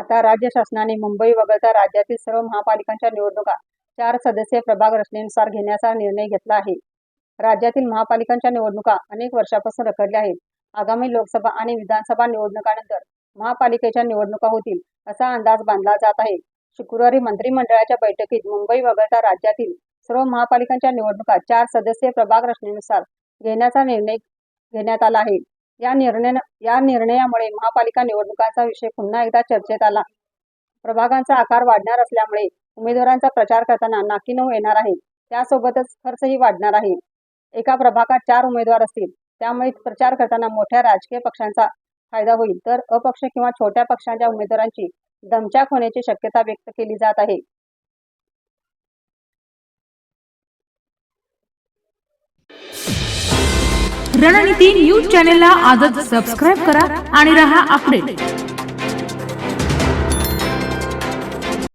आता राज्य शासनाने मुंबई वगळता राज्यातील सर्व महापालिकांच्या निवडणुका 4 सदस्यीय प्रभाग रचनेनुसार घेण्याचा निर्णय घेतला आहे. राज्यातील महापालिकांच्या निवडणुका अनेक वर्षांपासून रखडल्या आहेत. आगामी लोकसभा आणि विधानसभा निवडणुकांनंतर महापालिकेच्या निवडणुका होतील असा अंदाज बांधला जात आहे. शुक्रवारी मंत्रिमंडळाच्या बैठकीत मुंबई वगळता राज्यातील सर्व महापालिकांच्या निवडणुका 4 सदस्यीय प्रभाग रचनेनुसार घेण्याचा निर्णय घेण्यात आला आहे. या निर्णयामुळे महापालिका निवडणुकांचा विषय पुन्हा एकदा चर्चेत आला. प्रभागांचा आकार वाढणार असल्यामुळे उमेदवारांचा प्रचार करताना नाकीनऊ येणार आहे. त्यासोबतच खर्चही वाढणार आहे. एका प्रभागात 4 उमेदवार असतील, त्यामुळे प्रचार करताना मोठ्या राजकीय पक्षांचा फायदा होईल, तर अपक्ष किंवा छोट्या पक्षांच्या उमेदवारांची दमछाक होण्याची शक्यता व्यक्त केली जात आहे. रणनीती न्यूज चॅनेलला आजच सबस्क्राईब करा आणि रहा अपडेट.